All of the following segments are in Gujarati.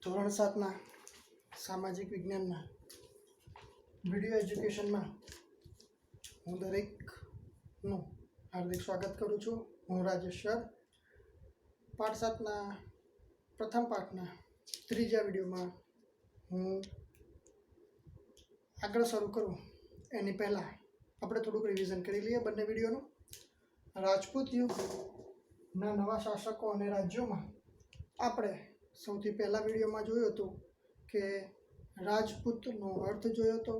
ધોરણ 7ના સામાજિક વિજ્ઞાનના વિડિયો એજ્યુકેશનમાં હું દરેકનું હાર્દિક સ્વાગત કરું છું। હું રાજેશ સર। પાઠ 7ના પ્રથમ પાઠના ત્રીજા વિડીયોમાં હું આગળ શરૂ કરું એની પહેલાં આપણે થોડુંક રિવિઝન કરી લઈએ બંને વિડીયોનું। રાજપૂત યુગના નવા શાસકો અને રાજ્યોમાં આપણે સૌથી પહેલા વિડીયોમાં જોયું હતું કે રાજપૂતનો અર્થ જોયો હતો,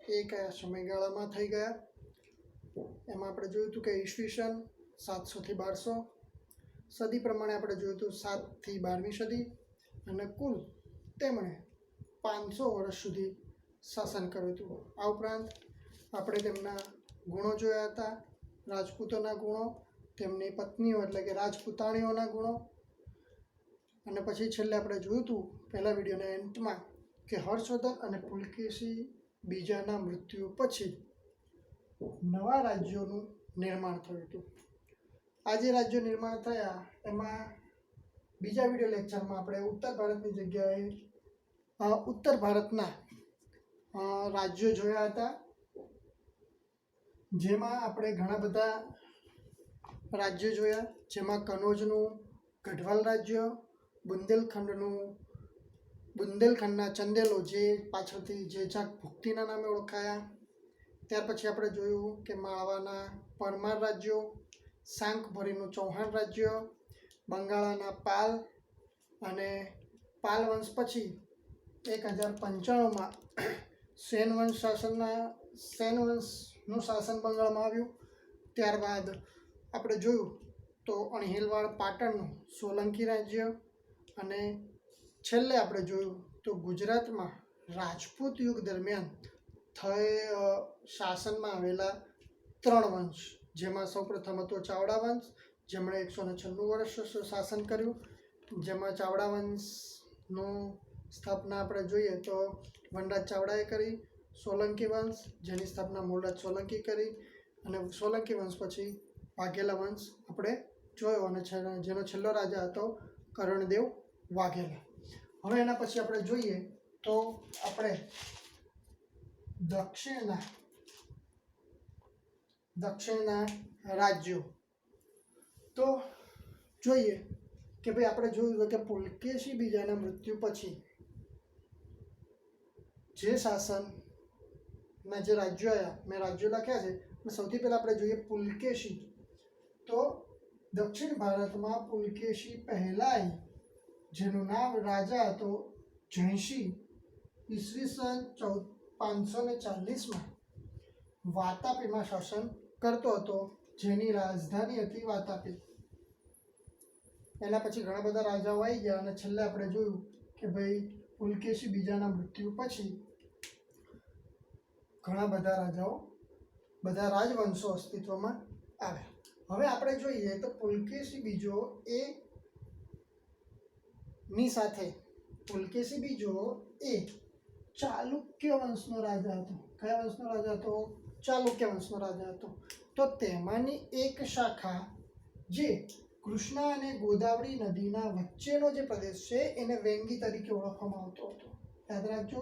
એ કયા સમયગાળામાં થઈ ગયા। એમાં આપણે જોયું હતું કે ઈસવીસન 700 થી 1200 સદી પ્રમાણે આપણે જોયું હતું 7 થી 12મી સદી, અને કુલ તેમણે 500 વર્ષ સુધી શાસન કર્યું હતું। આ ઉપરાંત આપણે તેમના ગુણો જોયા હતા, રાજપૂતોના ગુણો, તેમની પત્નીઓ એટલે કે રાજપૂતાણીઓના ગુણો, અને પછી છેલ્લે આપણે જોયું હતું પહેલા વિડીયોના એન્ડમાં કે હર્ષવર્ધન અને પુલકેશી બીજાના મૃત્યુ પછી નવા રાજ્યોનું નિર્માણ થયું હતું। આ જે રાજ્યો નિર્માણ થયા એમાં બીજા વિડીયો લેક્ચરમાં આપણે ઉત્તર ભારતની જગ્યાએ ઉત્તર ભારતના રાજ્યો જોયા હતા, જેમાં આપણે ઘણા બધા રાજ્યો જોયા, જેમાં કનોજનું ગઢવાલ રાજ્ય, બુંદેલખંડના ચંદેલો જે પાછળથી જેજાક ભુક્તિના નામે ઓળખાયા। ત્યાર પછી આપણે જોયું કે માળવાના પરમાર રાજ્યો, શાંખભરીનું ચૌહાણ રાજ્ય, બંગાળાના પાલ, અને પાલ વંશ પછી 1095માં સેન વંશનું શાસન બંગાળમાં આવ્યું। ત્યારબાદ આપણે જોયું તો અણહિલવાડ પાટણનું સોલંકી રાજ્ય, અને છેલ્લે આપણે જોયું તો ગુજરાતમાં રાજપૂત યુગ દરમિયાન શાસનમાં આવેલા 3 વંશ, જેમાં સૌપ્રથમ હતો ચાવડા વંશ, જેમણે 196 વર્ષ શાસન કર્યું, જેમાં ચાવડા વંશનું સ્થાપના આપણે જોઈએ તો વનરાજ ચાવડાએ કરી, સોલંકી વંશ જેની સ્થાપના મૂળરાજ સોલંકી કરી, અને સોલંકી વંશ પછી વાઘેલા વંશ આપણે જોયો, અને જેનો છેલ્લો રાજા હતો કરણદેવ વાઘેલા। હવે એના પછી આપણે જોઈએ તો આપણે દક્ષિણના રાજ્યો તો જોઈએ કે ભાઈ આપણે જોયું કે પુલકેશી બીજાના મૃત્યુ પછી જે શાસનના જે રાજ્યો આવ્યા, મેં રાજ્યો લખ્યા છે, સૌથી પહેલાં આપણે જોઈએ પુલકેશી। તો દક્ષિણ ભારતમાં પુલકેશી પહેલાં, જેનું નામ રાજા હતો જયસિંહ, ઈસવીસન 540માં વાતાપીમાં શાસન કરતો હતો, જેની રાજધાની હતી વાતાપી। એના પછી ઘણા બધા રાજાઓ આવી ગયા, અને છેલ્લે આપણે જોયું કે ભાઈ પુલકેશી બીજાના મૃત્યુ પછી ઘણા બધા રાજાઓ, બધા રાજવંશો અસ્તિત્વમાં આવ્યા। હવે આપણે જોઈએ તો પુલકેશી બીજો એ ચાલુક્ય વંશનો રાજા હતો। કયા વંશનો રાજા હતો? ચાલુક્ય વંશનો રાજા હતો। તો તેમાંની એક શાખા જે કૃષ્ણા અને ગોદાવરી નદીના વચ્ચેનો જે પ્રદેશ છે એને વેંગી તરીકે ઓળખવામાં આવતો હતો। યાદ રાખજો,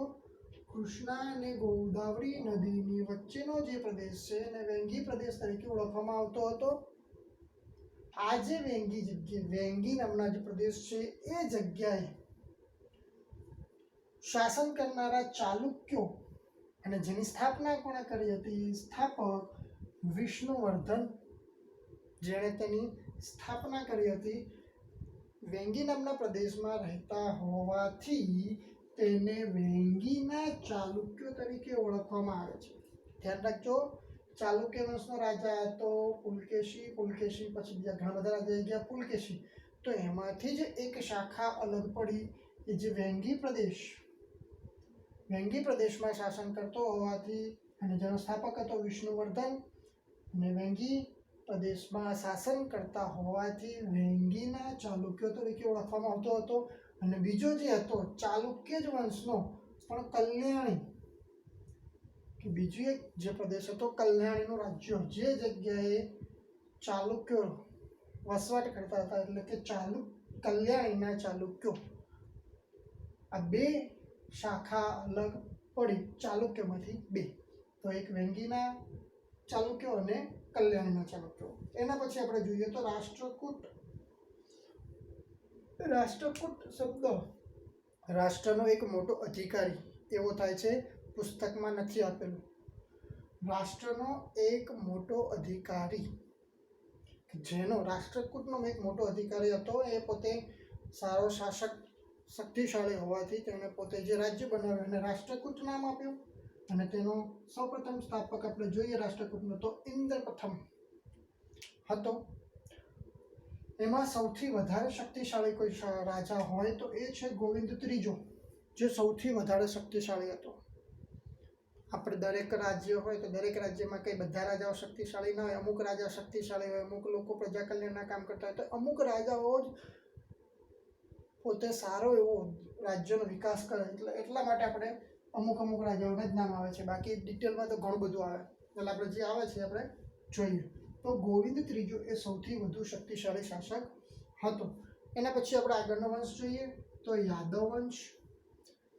કૃષ્ણા અને ગોદાવરી નદીની વચ્ચેનો જે પ્રદેશ છે એને વેંગી પ્રદેશ તરીકે ઓળખવામાં આવતો હતો। આ જે વેંગી નામના જે પ્રદેશ છે એ જગ્યાએ શાસન કરનારા ચાલુક્યો, અને જેની સ્થાપના કોણે કરી હતી? સ્થાપક વિષ્ણુવર્ધન, જેણે તેની સ્થાપના કરી હતી। વેંગી નામના પ્રદેશમાં રહેતા હોવાથી તેને વેંગીના ચાલુક્યો તરીકે ઓળખવામાં આવે છે। ધ્યાન રાખજો, ચાલુક્ય વંશનો રાજા હતો પુલકેશી પછી બીજા ઘણા બધા રાજા આવી ગયા પુલકેશી, તો એમાંથી જ એક શાખા અલગ પડી એ જે વેંગી પ્રદેશમાં શાસન કરતો હોવાથી, અને જેનો સ્થાપક હતો વિષ્ણુવર્ધન, અને વેંગી પ્રદેશમાં શાસન કરતા હોવાથી વેંગીના ચાલુક્યો તરીકે ઓળખવામાં આવતો હતો। અને બીજો જે હતો ચાલુક્ય જ વંશનો પણ કલ્યાણી, કે બીજો એક જે પ્રદેશ હતો કલ્યાણીનું રાજ્ય, જે જગ્યાએ ચાલુક્યો વસવાટ કરતા હતા, એટલે કે કલ્યાણીના ચાલુક્યો આ બે શાખા અલગ પડી ચાલુક્યમાંથી બે, તો એક વેંગીના ચાલુક્યો અને કલ્યાણીના ચાલુક્યો. એના પછી આપણે જોઈએ તો રાષ્ટ્રકૂટ. રાષ્ટ્રકૂટ શબ્દ રાષ્ટ્રનો એક મોટો અધિકારી એવો થાય છે, પુસ્તકમાં નથી આપેલું. રાષ્ટ્રનો એક મોટો અધિકારી, જેનો રાષ્ટ્રકૂટનો એક મોટો અધિકારી હતો, એ પોતે સારો શાસક શક્તિશાળી હોવાથી તેણે પોતે જે રાજ્ય બનાવ્યું એને રાષ્ટ્રકૂટ નામ આપ્યું. અને તેનો સૌપ્રથમ સ્થાપક આપણે જોઈએ રાષ્ટ્રકૂટનો તો ઇન્દ્ર પ્રથમ હતો. એમાં સૌથી વધારે શક્તિશાળી કોઈ રાજા હોય તો એ છે ગોવિંદ ત્રીજો, જે સૌથી વધારે શક્તિશાળી હતો. આપણે દરેક રાજ્ય હોય તો દરેક રાજ્યમાં કંઈ બધા રાજાઓ શક્તિશાળી ન હોય, અમુક રાજા શક્તિશાળી હોય, અમુક લોકો પ્રજા કલ્યાણના કામ કરતા હોય, તો અમુક રાજાઓ જ પોતે સારો એવો રાજ્યનો વિકાસ કરે. એટલા માટે આપણે અમુક રાજાઓને જ નામ આવે છે, બાકી ડિટેલમાં તો ઘણું બધું આવે. એટલે આપણે જે આવે છે આપણે જોઈએ. તો ગોવિંદ ત્રીજો એ સૌથી વધુ શક્તિશાળી શાસક હતો. એના પછી આપણે આગળનો વંશ જોઈએ તો યાદવ વંશ.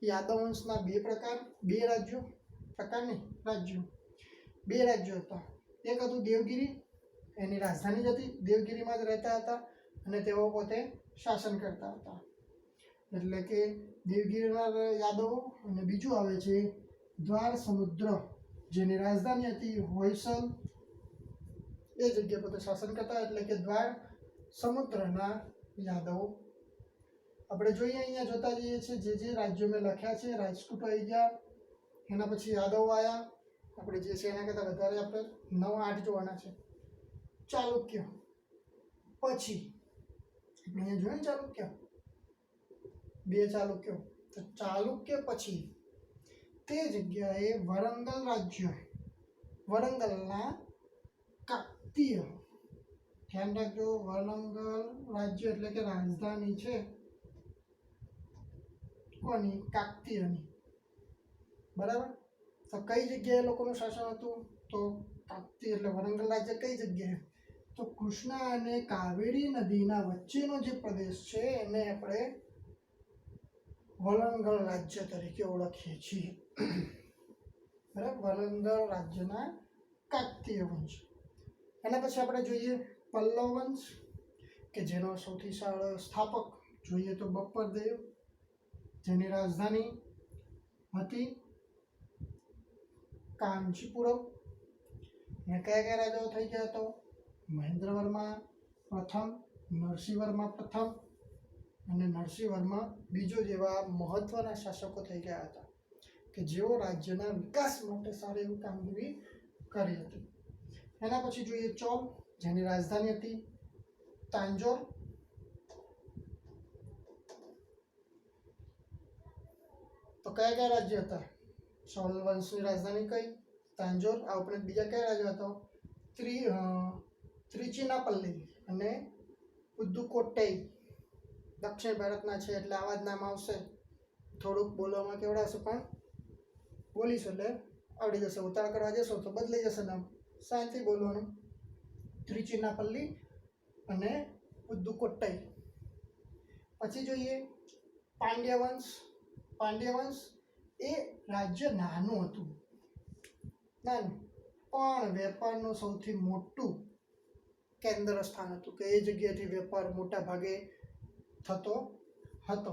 યાદવ વંશના બે પ્રકાર, બે રાજ્યો, પ્રકાર નહીં રાજ્યો, બે રાજ્યો હતા. એક હતું દેવગિરી, એની રાજધાની જ હતી, દેવગિરીમાં જ રહેતા હતા અને તેઓ પોતે શાસન કરતા હતા. એટલે કે દેવગિરીના યાદવો. અને બીજું આવે છે દ્વાર સમુદ્ર, જેની રાજધાની હતી હોયસલ, એ જગ્યાએ પોતે શાસન કરતા, એટલે કે દ્વાર સમુદ્રના યાદવો. આપણે જોઈએ અહીંયા જોતા જઈએ છીએ જે રાજ્યો મેં લખ્યા છે, રાજકૂટ આવી ગયા, એના પછી યાદવ આવ્યા. આપણે જે છે એના કરતાં વધારે આપણે 9-8 જોવાના છે. ચાલુક્ય પછી આપણે અહીંયા જોઈએ ચાલુક્ય, બે ચાલુક્યો. તો ચાલુક્ય પછી તે જગ્યાએ વરંગલ રાજ્ય, વરંગલના કાકતીય, ધ્યાન રાખજો, વરંગલ રાજ્ય એટલે કે રાજધાની છે કોની? કાકતીયની. બરાબર. તો કઈ જગ્યાએ લોકોનું શાસન હતું? તો કાકતીય એટલે વરંગલ રાજ્ય કઈ જગ્યાએ? તો કૃષ્ણા અને કાવેરી નદીના વચ્ચેનો જે પ્રદેશ છે એને આપણે વરંગલ રાજ્ય તરીકે ઓળખીએ છીએ. બરાબર. વરંગલ રાજ્યના કાકતીય વંશ. એના પછી આપણે જોઈએ પલ્લવ વંશ, કે જેનો સૌથી સ્થાપક જોઈએ તો બપ્પરદેવ, જેની રાજધાની હતી કાંચીપુરમ. અને કયા રાજાઓ થઈ ગયા? તો મહેન્દ્રવર્મા પ્રથમ, નરસિંહવર્મા પ્રથમ અને નરસિંહવર્મા બીજો જેવા મહત્વના શાસકો થઈ ગયા હતા, કે જેઓ રાજ્યના વિકાસ માટે સારી એવી કામગીરી કરી હતી. એના પછી જોઈએ ચોલ, જેની રાજધાની હતી તાંજોર. તો કયા રાજ્ય હતા? ચોલ વંશની રાજધાની કઈ? તાંજોર. આ ઉપરાંત બીજા કયા રાજ્ય હતા? ત્રિચિનાપલ્લી અને પુદુકોટ્ટઈ. દક્ષિણ ભારતના છે એટલે આવા જ નામ આવશે. થોડુંક બોલવામાં કેવડાવશે પણ બોલીશું એટલે આવડી જશે. ઉતાર કરવા જશો તો બદલાઈ જશે નામ. શાંતિ બોલવાનું. ત્રિચિનાપલ્લી અને પુદુકોટ્ટઈ. પછી જોઈએ પાંડ્ય વંશ. પાંડ્ય વંશ એ રાજ્ય નાનું હતું, નાનું, પણ વેપારનું સૌથી મોટું કેન્દ્ર સ્થાન હતું, કે એ જગ્યાએથી વેપાર મોટા ભાગે થતો હતો.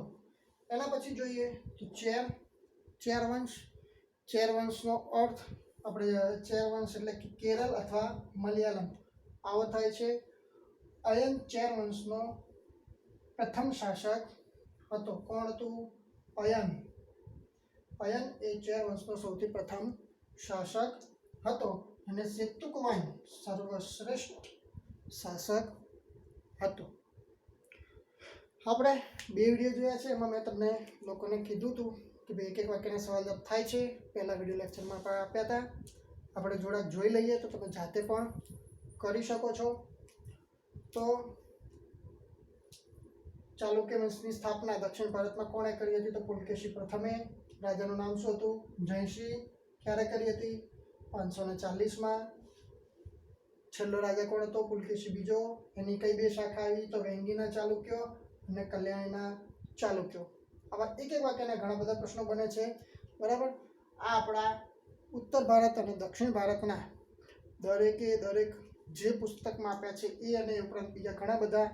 એના પછી જોઈએ તો ચેર વંશ. ચેર વંશનો અર્થ આપણે ચેર વંશ એટલે કે કેરળ અથવા મલયાલમ આવો થાય છે. અયન ચેર વંશનો પ્રથમ શાસક હતો. કોણ હતું? અયન. અયન એ ચેર વંશનો સૌથી પ્રથમ શાસક હતો અને સેતુકવાન સર્વશ્રેષ્ઠ શાસક હતો. આપણે બે વિડીયો જોયા છે, એમાં મેં તમને લોકોને કીધું હતું કે ભાઈ એક વાક્યના સવાલ જવાબ થાય છે. પહેલા વિડીયો લેક્ચરમાં પણ આપ્યા હતા. આપણે જોડા જોઈ લઈએ તો તમે જાતે પણ કરી શકો છો. તો ચાલુક્ય વંશની સ્થાપના દક્ષિણ ભારતમાં કોણે કરી હતી? તો પુલકેશી પ્રથમે. રાજાનું નામ શું હતું? જયસિંહ. ક્યારે કરી હતી? 540માં. છેલ્લો રાજા કોણ હતો? પુલકેશી બીજો. એની કઈ બે શાખા આવી? તો વેંગીના ચાલુક્યો અને કલ્યાણીના ચાલુક્યો. આવા એક વાક્યના ઘણા બધા પ્રશ્નો બને છે, બરાબર. આ આપણા ઉત્તર ભારત અને દક્ષિણ ભારતના દરેક જે પુસ્તકમાં આપ્યા છે એ અને ઉપરાંત બીજા ઘણા બધા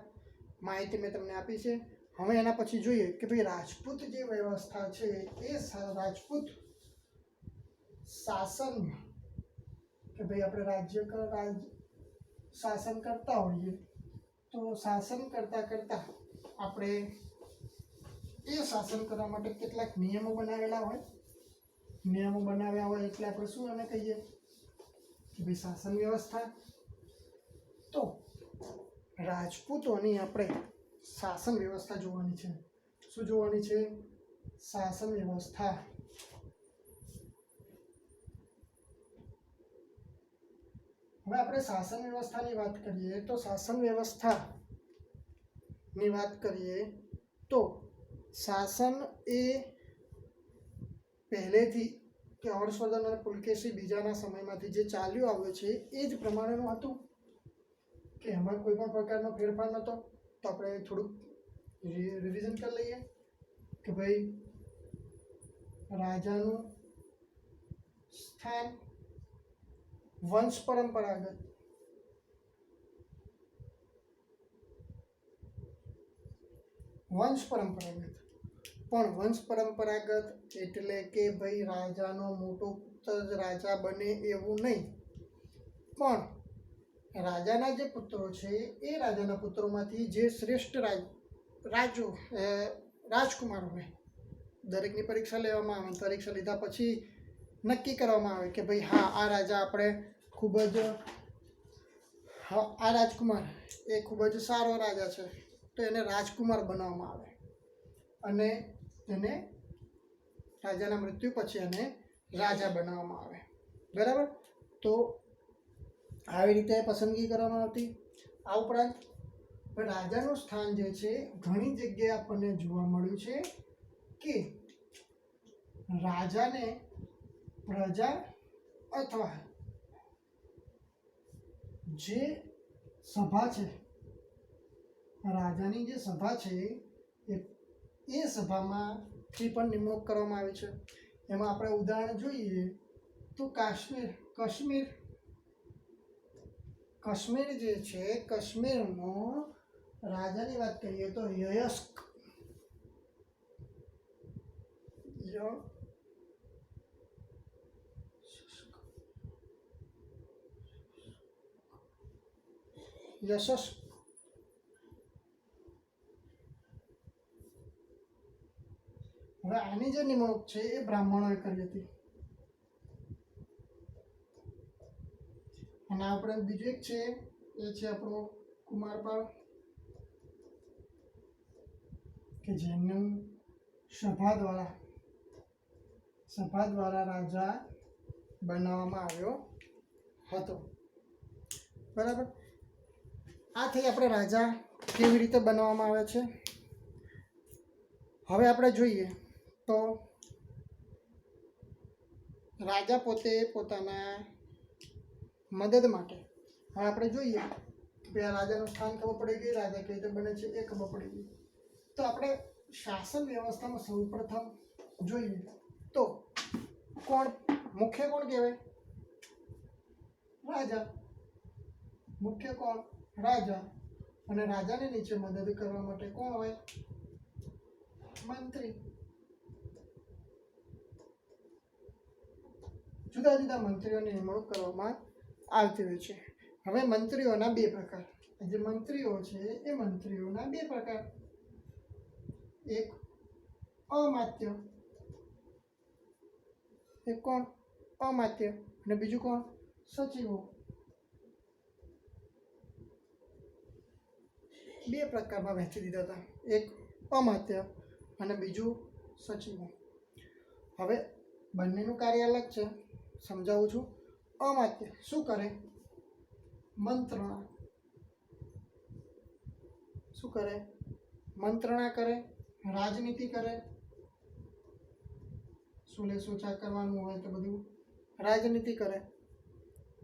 માહિતી મેં તમને આપી છે. હવે એના પછી જોઈએ કે ભાઈ રાજપૂત જે વ્યવસ્થા છે એ રાજપૂત શાસનમાં કે ભાઈ આપણે શાસન કરતા હોઈએ તો શાસન કરતા આપણે એ શાસન કરવા માટે કેટલાક નિયમો બનાવ્યા હોય એટલે આપણે શું એને કહીએ કે ભાઈ શાસન વ્યવસ્થા. તો રાજપૂતોની આપણે શાસન વ્યવસ્થા જોવાની છે. શું જોવાની છે? શાસન વ્યવસ્થા. હવે આપણે શાસન વ્યવસ્થાની વાત કરીએ તો શાસન એ પહેલેથી કે હર્ષવર્ધન અને પુલકેશી બીજાના સમયમાંથી જે ચાલ્યું આવ્યું છે એ જ પ્રમાણેનું હતું કે એમાં કોઈ પણ પ્રકારનો ફેરફાર નહોતો. તો આપણે થોડુંક રિવિઝન કરી લઈએ કે ભાઈ રાજાનું સ્થાન વંશ પરંપરાગત પણ વંશ પરંપરાગત એટલે કે ભાઈ રાજાનો મોટો પુત્ર જ રાજા બને એવું નહીં, પણ રાજાના જે પુત્રો છે એ રાજાના પુત્રોમાંથી જે શ્રેષ્ઠ રાજકુમાર હોય, દરેકની પરીક્ષા લેવામાં આવે. પરીક્ષા લીધા પછી નક્કી કરવામાં આવે કે ભાઈ હા આ રાજા આપણે આ રાજકુમાર એ ખૂબ જ સારો રાજા છે, તો એને રાજકુમાર બનાવવામાં આવે અને તેને રાજાના મૃત્યુ પછી એને રાજા બનાવવામાં આવે, બરાબર. તો આવી રીતે પસંદગી કરવામાં આવતી. આ ઉપરાંત રાજાનું સ્થાન જે છે ઘણી જગ્યાએ આપણને જોવા મળ્યું છે કે રાજાને પ્રજા અથવા જે સભા છે, રાજાની જે સભા છે એ સભામાંથી પણ નિમણૂક કરવામાં આવી છે. એમાં આપણે ઉદાહરણ જોઈએ તો કાશ્મીર જે છે, કાશ્મીરનો રાજાની વાત કરીએ તો યશસ્ક હવે આની જે નિમણૂક છે એ બ્રાહ્મણોએ કરી હતી. અને આ ઉપરાંત બીજું એક છે એ છે આપણો કુમારપાળ કે જેનું સભા દ્વારા રાજા બનાવવામાં આવ્યો હતો, બરાબર. આ થઈ આપણે રાજા કેવી રીતે બનાવવામાં આવે છે. હવે આપણે જોઈએ તો રાજા પોતાના મદદ માટે હવે આપણે જોઈએ કે આ રાજાનું સ્થાન ખબર પડી ગઈ, રાજા કેવી રીતે બને છે એ ખબર પડી ગઈ. તો આપણે શાસન વ્યવસ્થામાં સૌપ્રથમ જોઈએ તો મુખ્ય કોણ કહેવાય? રાજા. મુખ્ય કોણ? રાજા. અને રાજાને નીચે મદદ કરવા માટે કોણ હોય? મંત્રી. જુદા જુદા મંત્રીઓની નિમણૂક કરવામાં આવતી હોય છે. હવે મંત્રીઓના બે પ્રકાર. જે મંત્રીઓ છે એ મંત્રીઓના બે પ્રકાર. એક અમાત્ય, એક કોણ? અમાત્ય. અને બીજું કોણ? સચિવો. બે પ્રકારમાં વહેંચી દીધા હતા, એક અમાત્ય અને બીજું સચિવો. હવે બંનેનું કાર્ય અલગ છે, સમજાવું છું. અમાત્ય શું કરે? મંત્રણા. શું કરે? મંત્રણા કરે, રાજનીતિ કરે. સુલે સોચા કરવાનું હોય તો બધું રાજનીતિ કરે.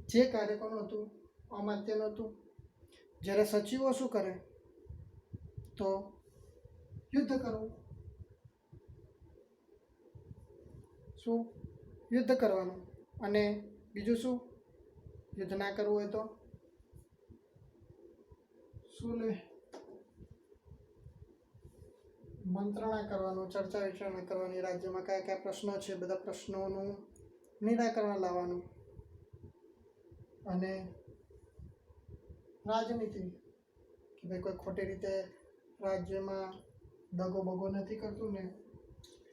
જે કાર્ય કોનું હતું? અમાત્યનું હતું. જ્યારે સચિવો શું કરે? તો યુદ્ધ કરવું. શું યુદ્ધ કરવાનું, અને બીજું શું યુદ્ધ ના કરવું હોય તો શું લે મંત્રણા કરવાનું, ચર્ચા વિચારણા કરવાની, રાજ્યમાં કયા કયા પ્રશ્નો છે બધા પ્રશ્નોનું નિરાકરણ લાવવાનું, અને રાજનીતિ કે ભાઈ કોઈ ખોટી રીતે રાજ્યમાં દગો બગો નથી કરતું ને,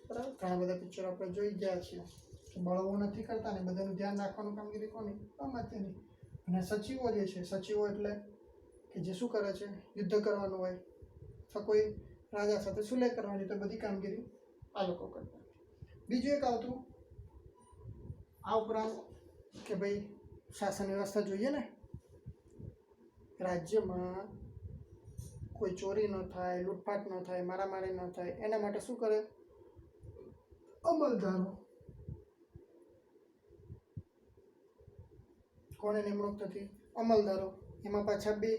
બરાબર. ઘણા બધા પિક્ચરો આપણે જોઈ ગયા છીએ કે બળવો નથી કરતા ને, બધાનું ધ્યાન રાખવાનું કામગીરી કોની? અમાત્યની. અને સચિવો જે છે, સચિવો એટલે કે જે શું કરે છે, યુદ્ધ કરવાનું હોય અથવા કોઈ રાજા સાથે સુલેહ કરવાની, તો બધી કામગીરી આ લોકો કરતા. બીજું એક આવતું આ ઉપરાંત કે ભાઈ શાસન વ્યવસ્થા જોઈએ ને, રાજ્યમાં કોઈ ચોરી ન થાય, લૂંટફાટ ન થાય, મારામારી ન થાય, એના માટે શું કરે? અમલદારો. કોને નિમણૂક થતી? અમલદારો. એમાં પાછા બે,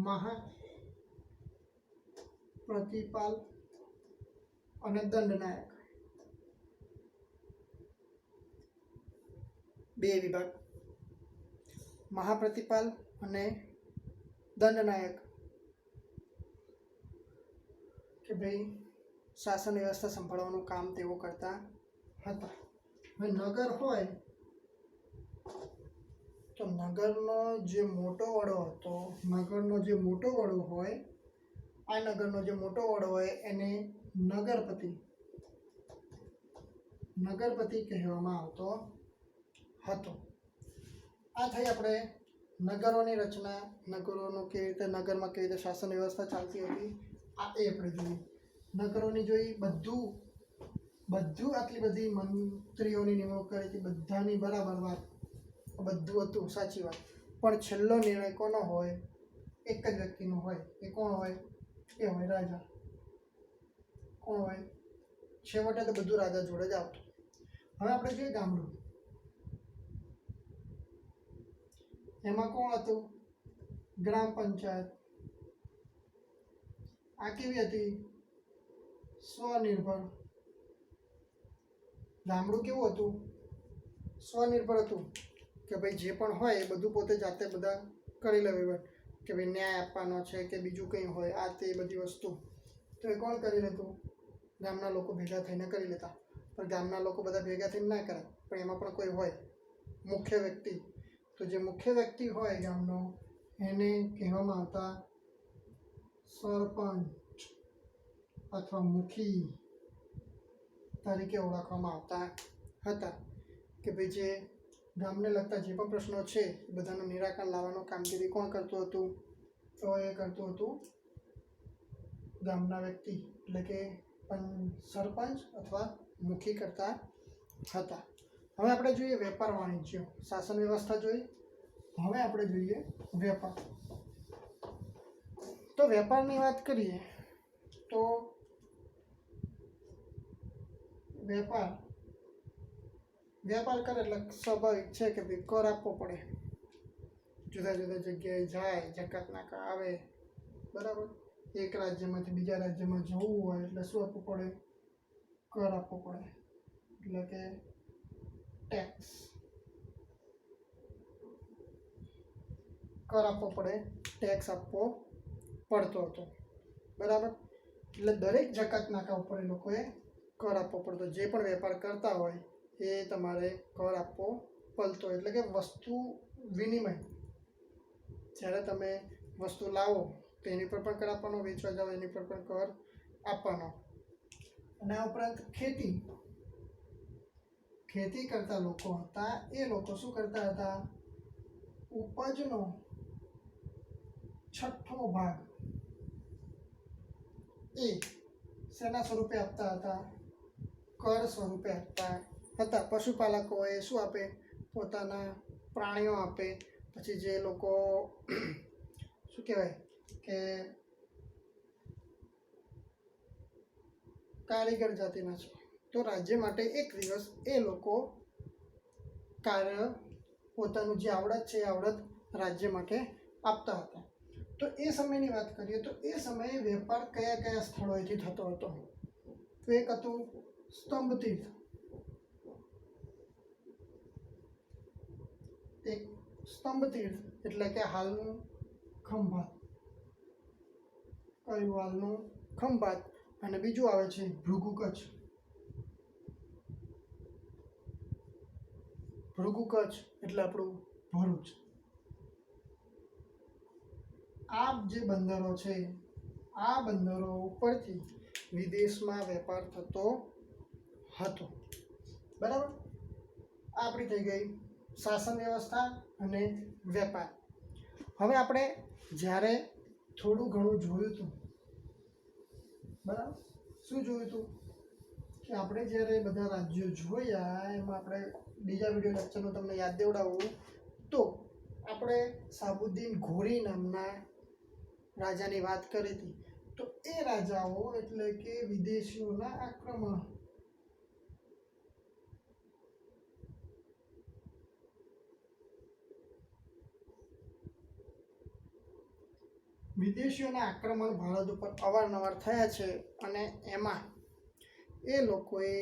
મહાપ્રતિપાલ અને દંડનાયક, બે વિભાગ. મહાપ્રતિપાલ અને દંડનાયક કે ભાઈ શાસન વ્યવસ્થા સંભાળવાનું કામ તેઓ કરતા હતા. હવે નગર હોય તો નગરનો જે મોટો વડો હતો, નગરનો જે મોટો વડો હોય, આ નગરનો જે મોટો વડો હોય એને નગરપતિ કહેવામાં આવતો હતો. આ થઈ આપણે નગરોની રચના, નગરોનું કેવી રીતે, નગરમાં કેવી રીતે શાસન વ્યવસ્થા ચાલતી હતી, આ એ આપણે જોયું. નગરોની જોઈ, બધું આટલી બધી મંત્રીઓની નિમણૂક કરી હતી, બધાની બરાબર વાત, બધું હતું, સાચી વાત. પણ છેલ્લો નિર્ણય કોનો હોય? એક જ વ્યક્તિનો હોય. એ કોણ હોય? એ હોય રાજા. કોણ હોય? છેવટે તો બધું રાજા જોડે જ આવતું. હવે આપણે જોઈએ ગામડું. એમાં કોણ હતું? ગ્રામ પંચાયત. આ કેવી હતી? સ્વનિર્ભર. ગામડું કેવું હતું? સ્વનિર્ભર હતું કે ભાઈ જે પણ હોય એ બધું પોતે જાતે બધા કરી લે વહીવટ, કે ભાઈ ન્યાય આપવાનો છે કે બીજું કંઈ હોય, આ તે બધી વસ્તુ તો એ કોણ કરી લેતું? ગામના લોકો ભેગા થઈને કરી લેતા. પણ ગામના લોકો બધા ભેગા થઈને ના કરે, પણ એમાં પણ કોઈ હોય મુખ્ય વ્યક્તિ. તો જે મુખ્ય વ્યક્તિ હોય ગામનો, એને કહેવામાં આવતા સરપંચ અથવા મુખી તરીકે ઓળખવામાં આવતા હતા. કે ભાઈ જે ગામને લગતા જે પણ પ્રશ્નો છે એ બધાનું નિરાકરણ લાવવાનું કામગીરી કોણ કરતું હતું? તો એ કરતું હતું ગામના વ્યક્તિ, એટલે કે સરપંચ અથવા મુખી કરતા હતા. હવે આપણે જોઈએ વેપાર વાણિજ્ય. શાસન વ્યવસ્થા જોઈ, હવે આપણે જોઈએ વેપાર. તો વેપારની વાત કરીએ તો વેપાર કરે એટલે સ્વાભાવિક છે કે ભાઈ કર આપવો પડે. જુદા જુદા જગ્યાએ જાય, જકાત નાકા આવે, બરાબર. એક રાજ્યમાંથી બીજા રાજ્યમાં જવું હોય એટલે શું આપવું પડે? કર આપવો પડે, એટલે કે ટેક્સ. કર આપવો પડે, ટેક્સ આપવો પડતો હતો, બરાબર. એટલે દરેક જકાત નાકા ઉપર એ લોકોએ કર આપવો પડતો. જે પણ વેપાર કરતા હોય એ તમારે કર આપવો પડતો. એટલે કે વસ્તુ વિનિમય, જ્યારે તમે વસ્તુ લાવો તો એની પર પણ કર આપવાનો, વેચવા જાઓ એની પર પણ કર આપવાનો. અને આ ઉપરાંત ખેતી કરતા લોકો હતા, એ લોકો શું કરતા હતા? ઉપજનો 1/6 ભાગ એ શેના સ્વરૂપે આપતા હતા? કર સ્વરૂપે આપતા હતા. પશુપાલકો એ શું આપે? પોતાના પ્રાણીઓ આપે. પછી જે લોકો શું કહેવાય કે કારીગર જાતિના છે, તો રાજ્ય માટે એક દિવસ એ લોકો કાર્ય, પોતાનું જે આવડત છે એ આવડત રાજ્ય માટે આપતા હતા. તો એ સમયની વાત કરીએ તો એ સમયે વેપાર કયા કયા સ્થળોએથી થતો હતો? તો એક હતું સ્તંભ તીર્થ. એક સ્તંભ તીર્થ એટલે કે હાલનું ખંભાત, કયું હાલનું ખંભાત, અને બીજું આવે છે ભૃગુ કચ્છ. ભૃગુ કચ્છ એટલે આપણું ભરૂચ. આ જે બંદરો છે, આ બંદરો ઉપરથી વિદેશમાં વેપાર થતો હતો. બરાબર. આપણી થઈ ગઈ શાસન વ્યવસ્થા અને વેપાર. હવે આપણે જ્યારે થોડું ઘણું જોયું હતું, બરાબર, શું જોયું હતું કે આપણે જ્યારે બધા રાજ્યો જોયા એમાં આપણે બીજા વિડીયો લેક્ચરનું તમને યાદ દેવડાવું તો આપણે સાબુદ્દીન ઘોરી નામના રાજાની વાત કરી હતી. તો એ રાજાઓ એટલે કે વિદેશીઓના આક્રમણ, ભારત ઉપર અવારનવાર થયા છે અને એમાં એ લોકોએ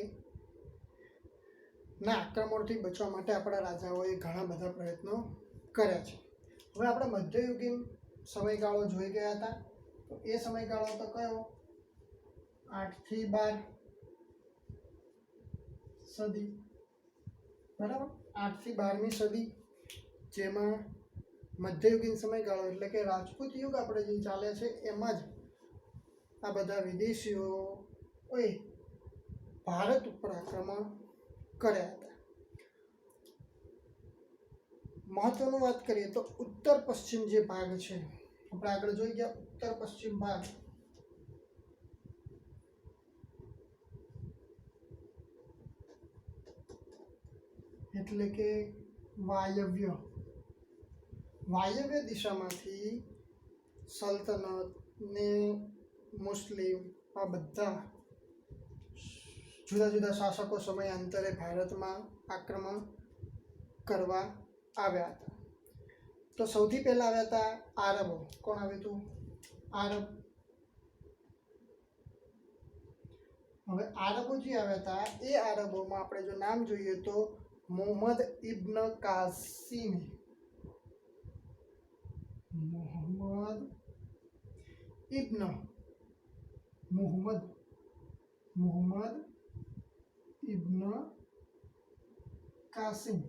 ના આક્રમણથી બચવા માટે આપણા રાજાઓએ ઘણા બધા પ્રયત્નો કર્યા છે. હવે આપણે મધ્યયુગીન સમયગાળો જોઈ ગયા હતા. તો એ સમયગાળો તો કયો? 8 થી 12 સદી. બરાબર. 8 થી 12મી સદી, જેમાં મધ્યયુગીન સમયગાળો એટલે કે રાજપૂત યુગ આપણે જે ચાલે છે એમાં જ આ બધા વિદેશીઓએ ભારત ઉપર આક્રમણ કર્યા હતા. મહત્વનું વાત કરીએ તો ઉત્તર પશ્ચિમ જે ભાગ છે, આપણે આગળ જોઈ ગયા ઉત્તર પશ્ચિમ ભાગ, એટલે કે વાયવ્ય દિશામાંથી સલ્તનત ને મુસ્લિમ આ બધા જુદા જુદા શાસકો સમયાંતરે ભારતમાં આક્રમણ કરવા આવ્યા હતા. તો સૌથી પહેલા આવ્યા હતા આરબો. કોણ આવ્યું હતું? આરબ. હવે આરબો જે આવ્યા હતા એ આરબોમાં આપણે જો નામ જોઈએ તો મોહમ્મદ ઇબ્ન કાસિમ, મોહમ્મદ ઇબ્ન કાસિમ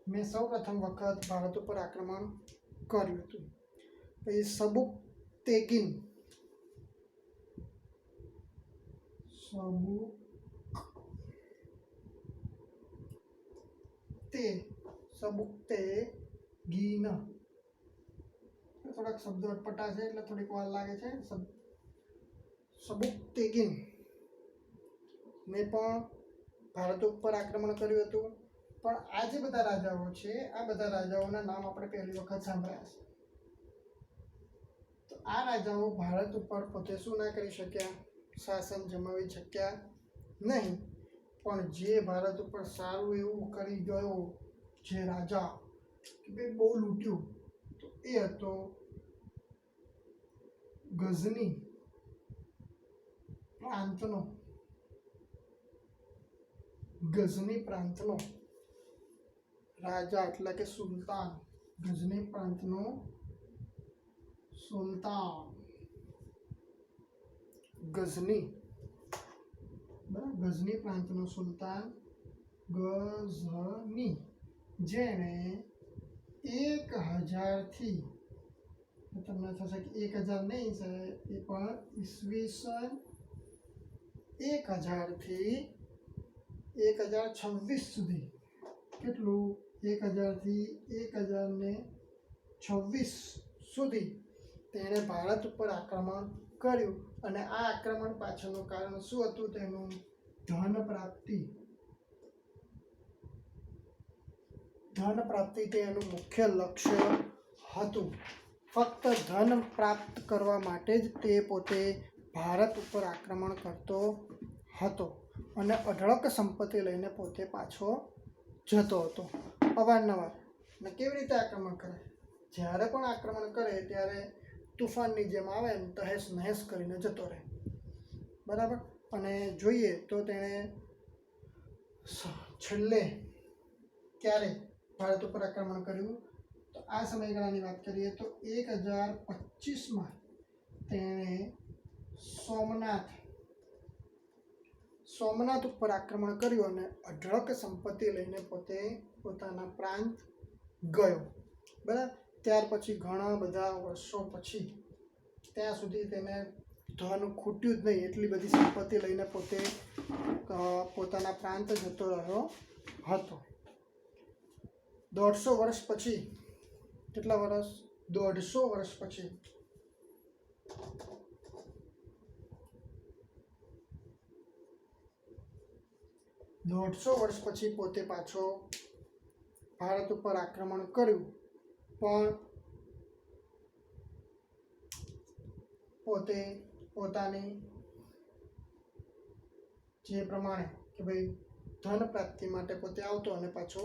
મેં સૌ પ્રથમ વખત ભારત ઉપર આક્રમણ કર્યું હતું. પછી સબુકતેગીન, થોડાક શબ્દો અટપટા છે એટલે થોડીક વાર લાગે છે. સબુકતેગીન ને પણ ભારત ઉપર આક્રમણ કર્યું હતું. પણ આ જે બધા રાજાઓ છે આ બધા રાજાઓના નામ આપણે પહેલી વખત સાંભળ્યા છે. તો આ રાજાઓ ભારત ઉપર પોતે શું ના કરી શક્યા? શાસન જમાવી શક્યા નહીં. પણ જે ભારત ઉપર સારું એવું કરી ગયો જે રાજા કે ભાઈ બહુ લૂંટ્યું, તો એ હતો ગઝની પ્રાંતનો રાજા એટલે કે સુલતાન. ગઝની પ્રાંતનો સુલતાન, ગઝની પ્રાંતનો સુલતાન ગઝની, જેણે 1000 થી, તમને થશે કે 1000 નહીં છે, એ પણ ઈસવીસન 1000 થી 1026 સુધી, કેટલું? 1000 થી 1026 સુધી તેણે ભારત ઉપર આક્રમણ કર્યું. અને આ આક્રમણ પાછળનું કારણ શું હતું? તેનું ધન પ્રાપ્તિ તે એનું મુખ્ય લક્ષ્ય હતું. ફક્ત ધન પ્રાપ્ત કરવા માટે જ તે પોતે ભારત ઉપર આક્રમણ કરતો હતો અને અઢળક સંપત્તિ લઈને પોતે પાછો જતો હતો અવારનવાર. અને કેવી રીતે આક્રમણ કરે? જ્યારે પણ આક્રમણ કરે ત્યારે તુફાનની જેમ આવે ને તહેસ નહેસ કરીને જતો રહે. બરાબર. અને જોઈએ તો તેણે છેલ્લે ક્યારે ભારત ઉપર આક્રમણ કર્યું. તો આ સમયગાળાની વાત કરીએ તો 1025માં તેણે સોમનાથ ઉપર આક્રમણ કર્યું અને અઢળક સંપત્તિ લઈને પોતે પોતાના પ્રાંત ગયો. બરાબર. ત્યાર પછી ઘણા બધા વર્ષો પછી ત્યાં સુધી તેને ધન ખૂટ્યું જ નહીં, એટલી બધી સંપત્તિ લઈને પોતે પોતાના પ્રાંત જતો રહ્યો હતો. 150 વર્ષ પછી, કેટલા વર્ષ? 150 વર્ષ પછી પોતે પાછો ભારત ઉપર આક્રમણ કર્યું, પણ પોતે પોતાની જે પ્રમાણે કે ભાઈ ધન પ્રાપ્તિ માટે પોતે આવતો અને પાછો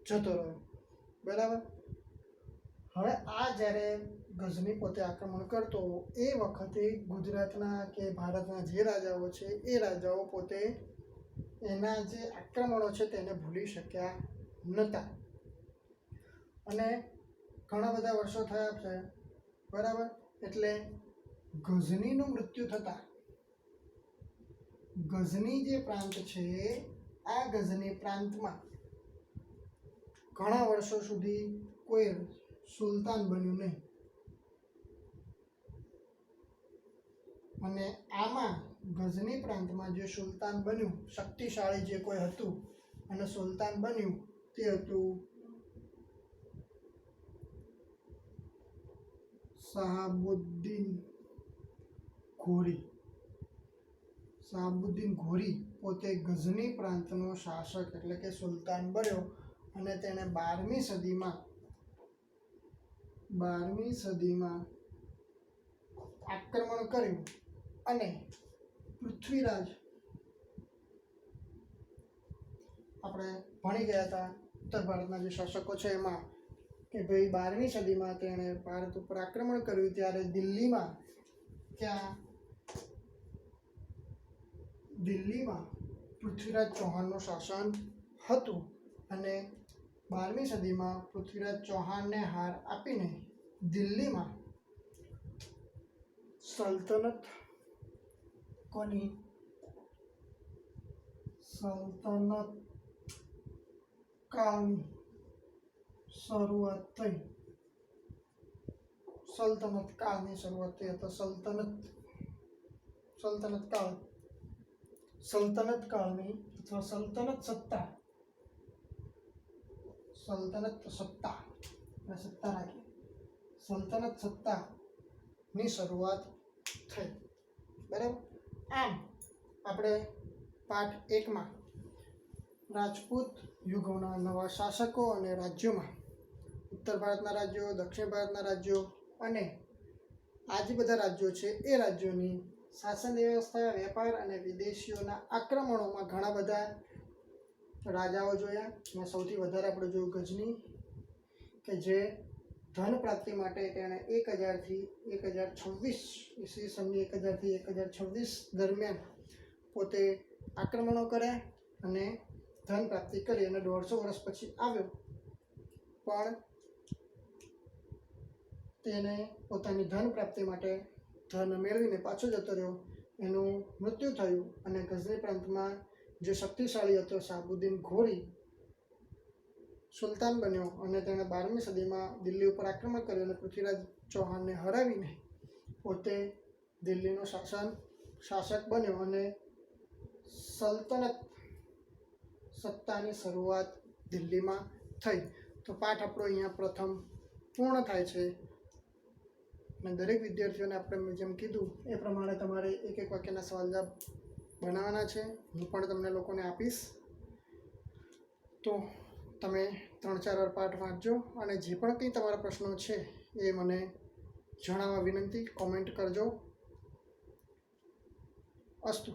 જતો રહ્યો. બરાબર. હવે આ જ્યારે ગઝની પોતે આક્રમણ કરતો એ વખતે ગુજરાતના કે ભારતના જે રાજાઓ છે એ રાજાઓ પોતે એના જે આક્રમણો છે તેને ભૂલી શક્યા નહોતા. અને ઘણા બધા વર્ષો થયા છે. બરાબર. એટલે ગઝનીનું મૃત્યુ થતાં ગઝની જે પ્રાંત છે આ ગઝની પ્રાંતમાં ઘણા વર્ષો સુધી કોઈ સુલતાન બન્યું નહીં. અને આમાં ગઝની પ્રાંતમાં જે સુલતાન બન્યું, શક્તિશાળી જે કોઈ હતું અને સુલતાન બન્યું તે હતું શાહાબુદ્દીન ઘોરી પોતે ગઝની પ્રાંતનો શાસક એટલે કે સુલતાન બન્યો અને તેણે 12મી સદીમાં આક્રમણ કર્યું અને પૃથ્વીરાજ, આપણે ભણી ગયા હતા ઉત્તર ભારતના જે શાસકો છે એમાં કે ભાઈ 12મી સદીમાં તેણે ભારત ઉપર આક્રમણ કર્યું ત્યારે દિલ્હીમાં પૃથ્વીરાજ ચૌહાણનું શાસન હતું અને 12મી સદીમાં પૃથ્વીરાજ ચૌહાણને હાર આપીને દિલ્હીમાં સલ્તનત કાળની શરૂઆત થઈ. સલ્તનત કાળની સત્તાની શરૂઆત થઈ. બરાબર. આમ આપણે પાઠ 1માં રાજપૂત યુગોના નવા શાસકો અને રાજ્યોમાં ઉત્તર ભારતના રાજ્યો, દક્ષિણ ભારતના રાજ્યો અને આ જે બધા રાજ્યો છે એ રાજ્યોની શાસન વ્યવસ્થા, વેપાર અને વિદેશીઓના આક્રમણોમાં ઘણા બધા રાજાઓ જોયા. અને સૌથી વધારે આપણે જોયું ગઝની, કે જે ધન પ્રાપ્તિ માટે તેણે 1000થી 1026 ઈસવીસનની 1000થી 1026 દરમિયાન પોતે આક્રમણો કર્યા અને ધન પ્રાપ્તિ કરી અને 150 વર્ષ પછી આવ્યો, પણ તેને પોતાની ધન પ્રાપ્તિ માટે ધન મેળવીને પાછો જતો રહ્યો. એનું મૃત્યુ થયું અને ગઝની પ્રાંતમાં જે શક્તિશાળી હતો શાહાબુદ્દીન ઘોરી સુલતાન બન્યો અને તેણે 12મી સદીમાં દિલ્હી ઉપર આક્રમણ કર્યું અને પૃથ્વીરાજ ચૌહાણને હરાવીને પોતે દિલ્હીનો શાસક બન્યો અને સલ્તનત સત્તાની શરૂઆત દિલ્હીમાં થઈ. તો પાઠ આપણો અહીંયા પ્રથમ પૂર્ણ થાય છે. અને દરેક વિદ્યાર્થીઓને આપણે જેમ કીધું એ પ્રમાણે તમારે એક વાક્યના સવાલ જવાબ બનાવવાના છે. હું પણ તમને લોકોને આપીશ. તો તમે 3-4 વાર પાઠ વાંચજો અને જે પણ કંઈ તમારા પ્રશ્નો છે એ મને જણાવવા વિનંતી, કોમેન્ટ કરજો. અસ્તુ.